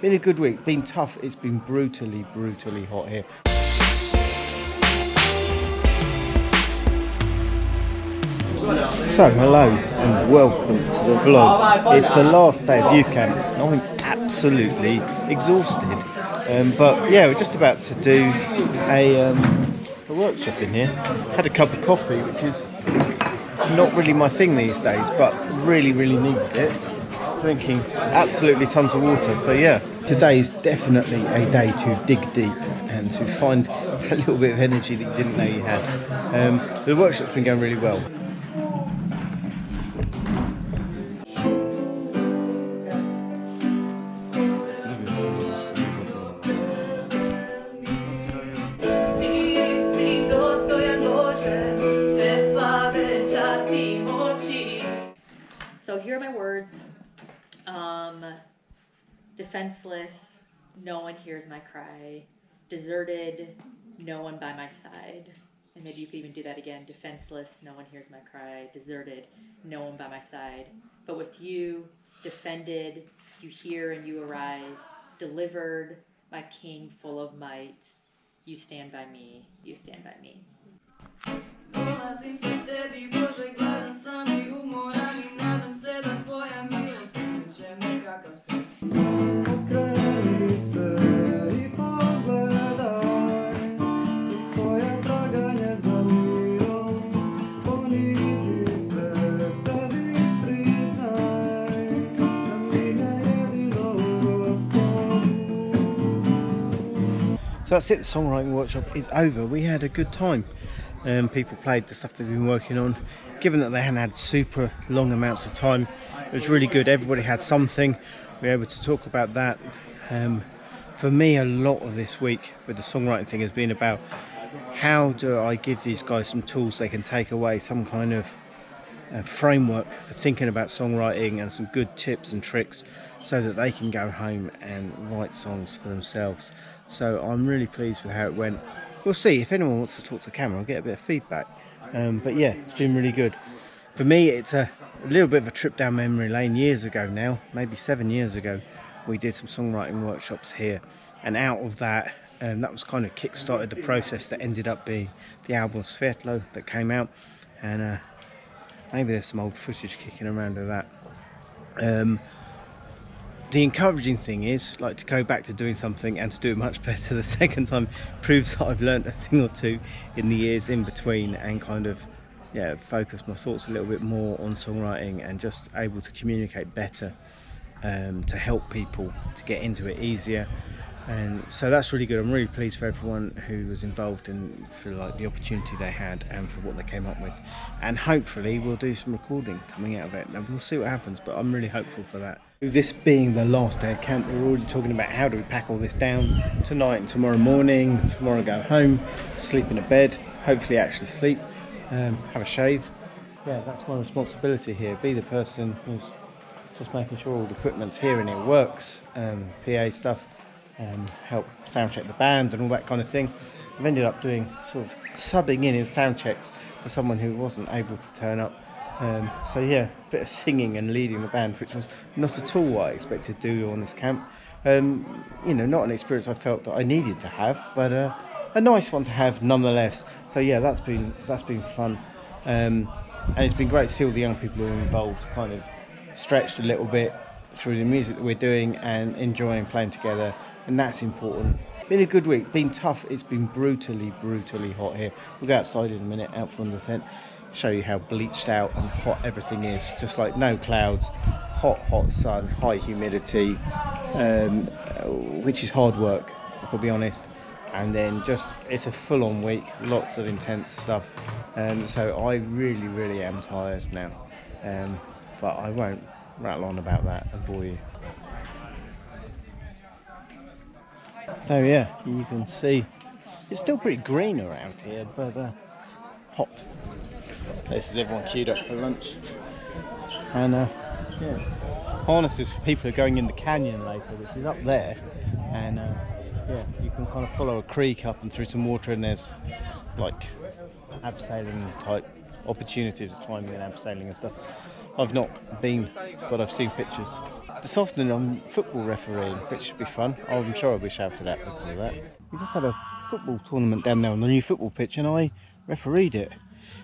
Been a good week, been tough, it's been brutally hot here. So hello and welcome to the vlog. It's the last day of youth camp and I'm absolutely exhausted. But yeah, we're just about to do a workshop in here. Had a cup of coffee, which is not really my thing these days, but really needed it. Drinking absolutely tons of water. But yeah, today is definitely a day to dig deep and to find a little bit of energy that you didn't know you had. The workshop's been going really well. So here are my words. Defenseless, no one hears my cry. Deserted, no one by my side. And maybe you could even do that again. Defenseless, no one hears my cry. Deserted, no one by my side. But with you, defended, you hear and you arise. Delivered, my king full of might. You stand by me, you stand by me. Dolazim se tebi, Bože, gledam sana I umoram I nadam se da tvoja milost privuče me kakav sam. Okreni se I pogledaj, sve svoje traganje za mirom, ponizi se, sebi priznaj, da mi ne jedino u Gospodu. So that's it, the songwriting workshop is over. We had a good time. People played the stuff they've been working on. Given that they hadn't had super long amounts of time, it was really good. Everybody had something. We were able to talk about that. For me, a lot of this week with the songwriting thing has been about how do I give these guys some tools they can take away, some kind of framework for thinking about songwriting and some good tips and tricks so that they can go home and write songs for themselves. So I'm really pleased with how it went. We'll see if anyone wants to talk to the camera, I'll get a bit of feedback. But yeah, it's been really good. For me, it's a little bit of a trip down memory lane. Years ago now, maybe 7 years ago, we did some songwriting workshops here. And out of that, that was kind of kick-started the process that ended up being the album Svetlo that came out. And maybe there's some old footage kicking around of that. The encouraging thing is, like, to go back to doing something and to do it much better the second time proves that I've learnt a thing or two in the years in between and kind of, yeah, focus my thoughts a little bit more on songwriting and just able to communicate better to help people to get into it easier. And so that's really good. I'm really pleased for everyone who was involved and for like the opportunity they had and for what they came up with. And hopefully we'll do some recording coming out of it. And we'll see what happens, but I'm really hopeful for that. This being the last day of camp, we're already talking about how do we pack all this down tonight and tomorrow morning. Tomorrow go home, sleep in a bed, hopefully actually sleep, have a shave. Yeah, that's my responsibility here. Be the person who's just making sure all the equipment's here and it works, PA stuff. Help sound check the band and all that kind of thing. I've ended up doing sort of subbing in sound checks for someone who wasn't able to turn up. So yeah, a bit of singing and leading the band, which was not at all what I expected to do on this camp. You know, not an experience I felt that I needed to have, but a nice one to have nonetheless. So yeah, that's been fun, and it's been great to see all the young people who are involved kind of stretched a little bit through the music that we're doing and enjoying playing together. And that's important. Been a good week, been tough, it's been brutally hot here. We'll go outside in a minute, out from the tent, show you how bleached out and hot everything is. Just like no clouds, hot sun, high humidity, which is hard work, if I'll be honest. And then just, it's a full-on week, lots of intense stuff. So I really am tired now. But I won't rattle on about that and bore you. So yeah, you can see it's still pretty green around here, but hot. This is everyone queued up for lunch. And yeah, harnesses for people who are going in the canyon later, which is up there. And yeah, you can kind of follow a creek up and through some water, and there's like abseiling type opportunities of climbing and abseiling and stuff. I've not been, but I've seen pictures. this afternoon I'm football refereeing, which should be fun. I'm sure I'll be shouted at because of that. We just had a football tournament down there on the new football pitch and I refereed it.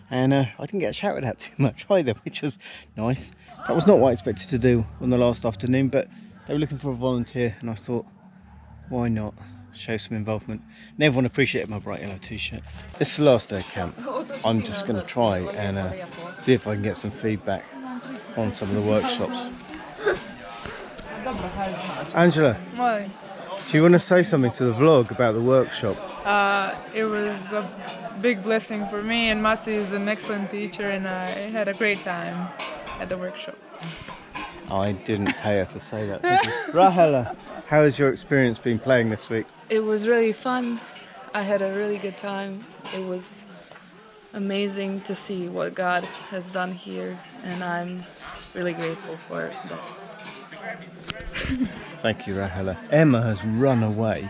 And I didn't get shouted at too much either, which was nice. That was not what I expected to do on the last afternoon, but they were looking for a volunteer and I thought, why not show some involvement? And everyone appreciated my bright yellow t-shirt. This is the last day of camp. I'm just going to try and see if I can get some feedback on some of the workshops. Angela, do you want to say something to the vlog about the workshop? It was a big blessing for me, and Mati is an excellent teacher, and I had a great time at the workshop. I didn't pay her to say that. Thank you. Rahela, how has your experience been playing this week? It was really fun. I had a really good time. It was amazing to see what God has done here, and I'm really grateful for that. Thank you, Rahela. Emma has run away,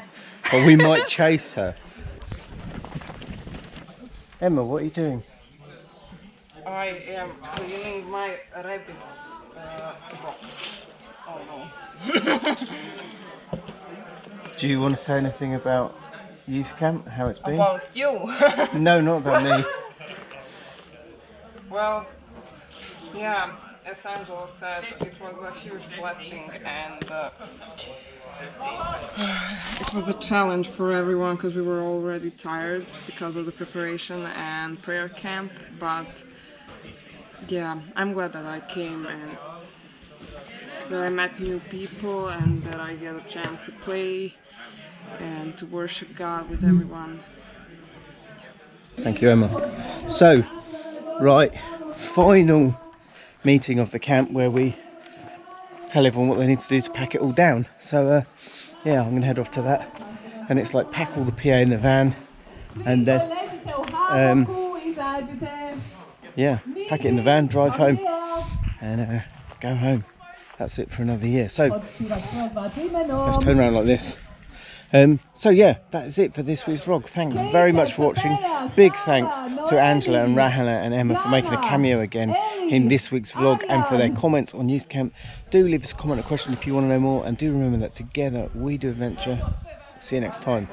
but we might chase her. Emma, what are you doing? I am cleaning my rabbit's box. Oh no. Do you want to say anything about youth camp, how it's been? About you? No, not about me. Well, yeah, as Angela said, it was a huge blessing and it was a challenge for everyone because we were already tired because of the preparation and prayer camp, but yeah, I'm glad that I came and that I met new people and that I get a chance to play and to worship God with everyone. Thank you, Emma. So, right, final meeting of the camp where we tell everyone what they need to do to pack it all down. So, yeah, I'm going to head off to that. And it's like pack all the PA in the van and then, yeah, pack it in the van, drive home and go home. That's it for another year. So, let's turn around like this. So yeah, that is it for this week's vlog. Thanks very much for watching. Big thanks to Angela and Rahela and Emma for making a cameo again in this week's vlog and for their comments on youth camp. Do leave us a comment or question if you want to know more, and do remember that together we do adventure. See you next time.